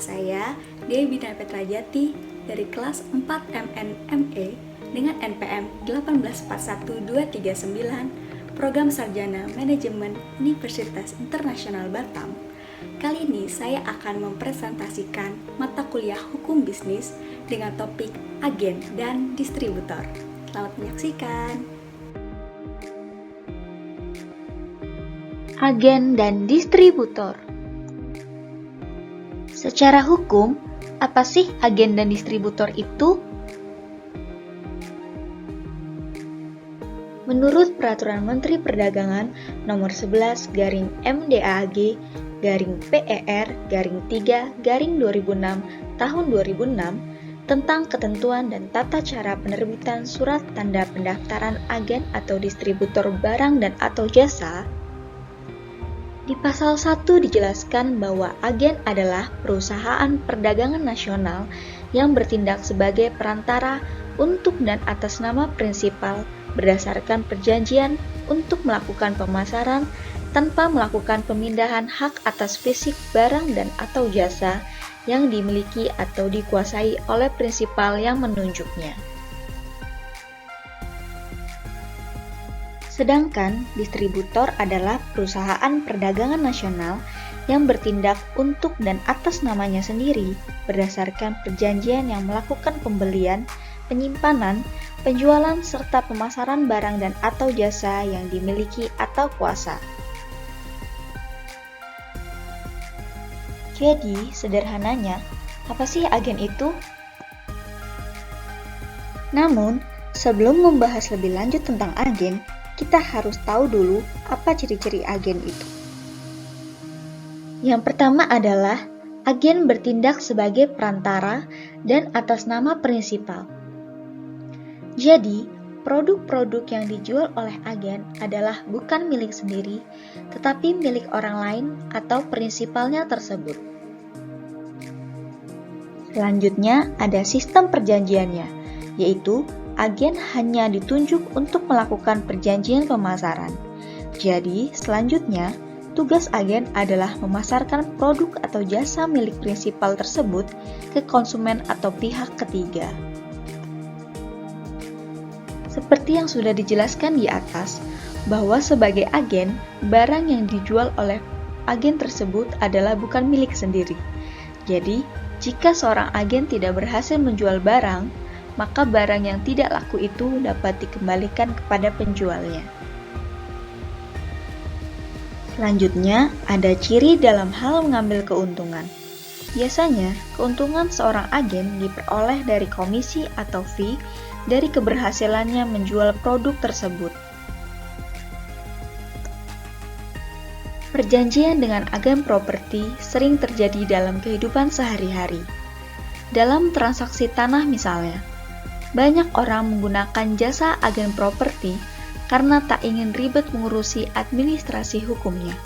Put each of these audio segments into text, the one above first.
saya, Dewi Bina Petrajati dari kelas 4 MNME dengan NPM 1841239, Program Sarjana Manajemen Universitas Internasional Batam. Kali ini saya akan mempresentasikan mata kuliah Hukum Bisnis dengan topik agen dan distributor. Selamat menyaksikan. Agen dan distributor. Secara hukum, apa sih agen dan distributor itu? Menurut Peraturan Menteri Perdagangan Nomor 11/MDAG/PER/3/2006 Tahun 2006 tentang ketentuan dan tata cara penerbitan surat tanda pendaftaran agen atau distributor barang dan atau jasa. Di pasal 1 dijelaskan bahwa agen adalah perusahaan perdagangan nasional yang bertindak sebagai perantara untuk dan atas nama prinsipal berdasarkan perjanjian untuk melakukan pemasaran tanpa melakukan pemindahan hak atas fisik barang dan atau jasa yang dimiliki atau dikuasai oleh prinsipal yang menunjuknya. Sedangkan distributor adalah perusahaan perdagangan nasional yang bertindak untuk dan atas namanya sendiri berdasarkan perjanjian yang melakukan pembelian, penyimpanan, penjualan, serta pemasaran barang dan atau jasa yang dimiliki atau kuasa. Jadi, sederhananya, apa sih agen itu? Namun, sebelum membahas lebih lanjut tentang agen, kita harus tahu dulu apa ciri-ciri agen itu. Yang pertama adalah agen bertindak sebagai perantara dan atas nama prinsipal. Jadi, produk-produk yang dijual oleh agen adalah bukan milik sendiri, tetapi milik orang lain atau prinsipalnya tersebut. Selanjutnya ada sistem perjanjiannya, yaitu agen hanya ditunjuk untuk melakukan perjanjian pemasaran. Jadi, selanjutnya, tugas agen adalah memasarkan produk atau jasa milik prinsipal tersebut ke konsumen atau pihak ketiga. Seperti yang sudah dijelaskan di atas, bahwa sebagai agen, barang yang dijual oleh agen tersebut adalah bukan milik sendiri. Jadi, jika seorang agen tidak berhasil menjual barang, maka barang yang tidak laku itu dapat dikembalikan kepada penjualnya. Selanjutnya, ada ciri dalam hal mengambil keuntungan. Biasanya, keuntungan seorang agen diperoleh dari komisi atau fee dari keberhasilannya menjual produk tersebut. Perjanjian dengan agen properti sering terjadi dalam kehidupan sehari-hari. Dalam transaksi tanah misalnya, banyak orang menggunakan jasa agen properti karena tak ingin ribet mengurusi administrasi hukumnya.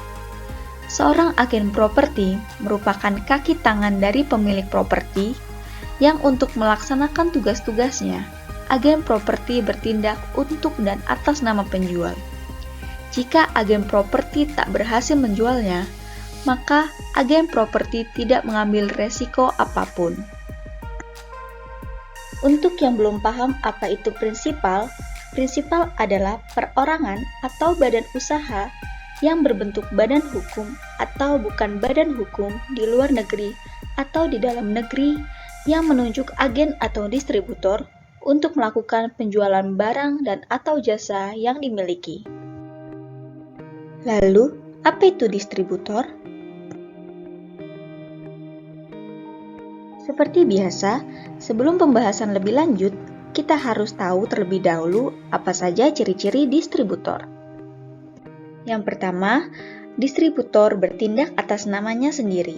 Seorang agen properti merupakan kaki tangan dari pemilik properti yang untuk melaksanakan tugas-tugasnya, agen properti bertindak untuk dan atas nama penjual. Jika agen properti tak berhasil menjualnya, maka agen properti tidak mengambil resiko apapun. Untuk yang belum paham apa itu prinsipal, prinsipal adalah perorangan atau badan usaha yang berbentuk badan hukum atau bukan badan hukum di luar negeri atau di dalam negeri yang menunjuk agen atau distributor untuk melakukan penjualan barang dan atau jasa yang dimiliki. Lalu, apa itu distributor? Seperti biasa, sebelum pembahasan lebih lanjut, kita harus tahu terlebih dahulu apa saja ciri-ciri distributor. Yang pertama, distributor bertindak atas namanya sendiri.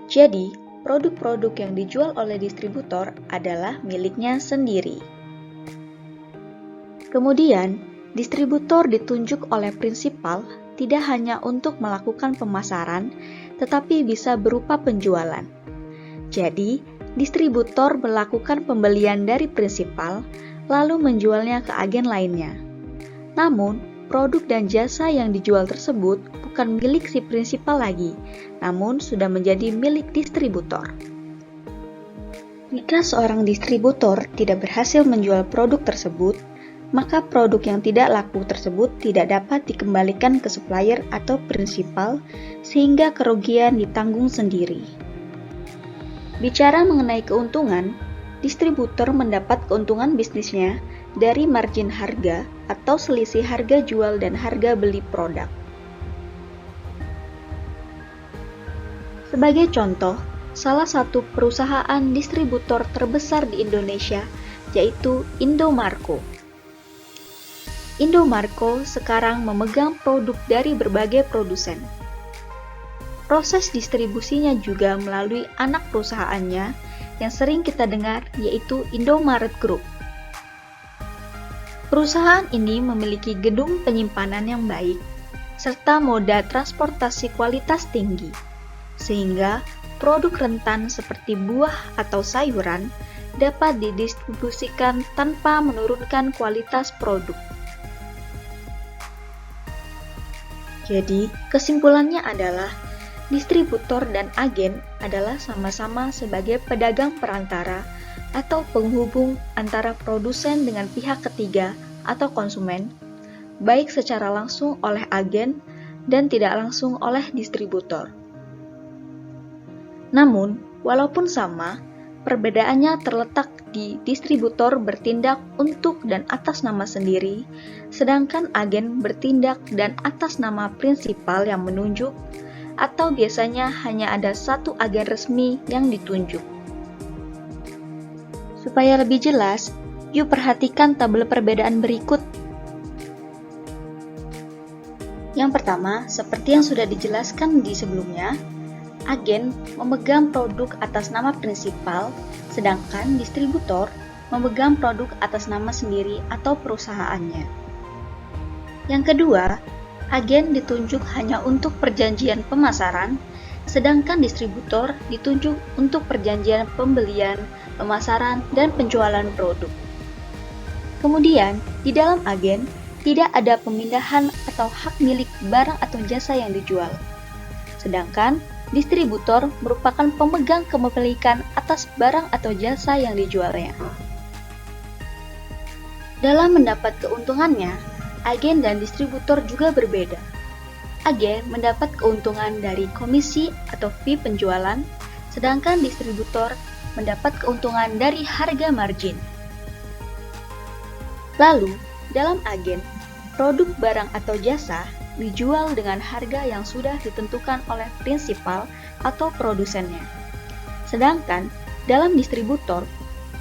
Jadi, produk-produk yang dijual oleh distributor adalah miliknya sendiri. Kemudian, distributor ditunjuk oleh prinsipal tidak hanya untuk melakukan pemasaran, tetapi bisa berupa penjualan. Jadi, distributor melakukan pembelian dari prinsipal, lalu menjualnya ke agen lainnya. Namun, produk dan jasa yang dijual tersebut bukan milik si prinsipal lagi, namun sudah menjadi milik distributor. Jika seorang distributor tidak berhasil menjual produk tersebut, maka produk yang tidak laku tersebut tidak dapat dikembalikan ke supplier atau prinsipal, sehingga kerugian ditanggung sendiri. Bicara mengenai keuntungan, distributor mendapat keuntungan bisnisnya dari margin harga atau selisih harga jual dan harga beli produk. Sebagai contoh, salah satu perusahaan distributor terbesar di Indonesia yaitu Indomarko. Indomarko sekarang memegang produk dari berbagai produsen. Proses distribusinya juga melalui anak perusahaannya yang sering kita dengar yaitu Indomaret Group. Perusahaan ini memiliki gedung penyimpanan yang baik serta moda transportasi kualitas tinggi, sehingga produk rentan seperti buah atau sayuran dapat didistribusikan tanpa menurunkan kualitas produk. Jadi, kesimpulannya adalah distributor dan agen adalah sama-sama sebagai pedagang perantara atau penghubung antara produsen dengan pihak ketiga atau konsumen, baik secara langsung oleh agen dan tidak langsung oleh distributor. Namun, walaupun sama, perbedaannya terletak di distributor bertindak untuk dan atas nama sendiri, sedangkan agen bertindak dan atas nama prinsipal yang menunjuk, atau biasanya hanya ada satu agen resmi yang ditunjuk. Supaya lebih jelas, yuk perhatikan tabel perbedaan berikut. Yang pertama, seperti yang sudah dijelaskan di sebelumnya, agen memegang produk atas nama prinsipal, sedangkan distributor memegang produk atas nama sendiri atau perusahaannya. Yang kedua, agen ditunjuk hanya untuk perjanjian pemasaran, sedangkan distributor ditunjuk untuk perjanjian pembelian, pemasaran, dan penjualan produk. Kemudian, di dalam agen, tidak ada pemindahan atau hak milik barang atau jasa yang dijual. Sedangkan, distributor merupakan pemegang kepemilikan atas barang atau jasa yang dijualnya. Dalam mendapat keuntungannya, agen dan distributor juga berbeda. Agen mendapat keuntungan dari komisi atau fee penjualan, sedangkan distributor mendapat keuntungan dari harga margin. Lalu, dalam agen, produk barang atau jasa dijual dengan harga yang sudah ditentukan oleh prinsipal atau produsennya. Sedangkan dalam distributor,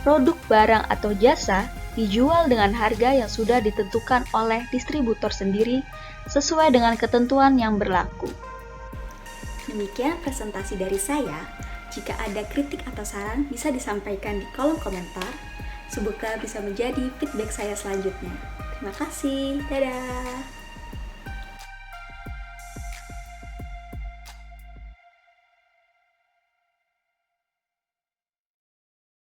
produk barang atau jasa dijual dengan harga yang sudah ditentukan oleh distributor sendiri sesuai dengan ketentuan yang berlaku. Demikian presentasi dari saya. Jika ada kritik atau saran bisa disampaikan di kolom komentar. Semoga bisa menjadi feedback saya selanjutnya. Terima kasih. Dadah.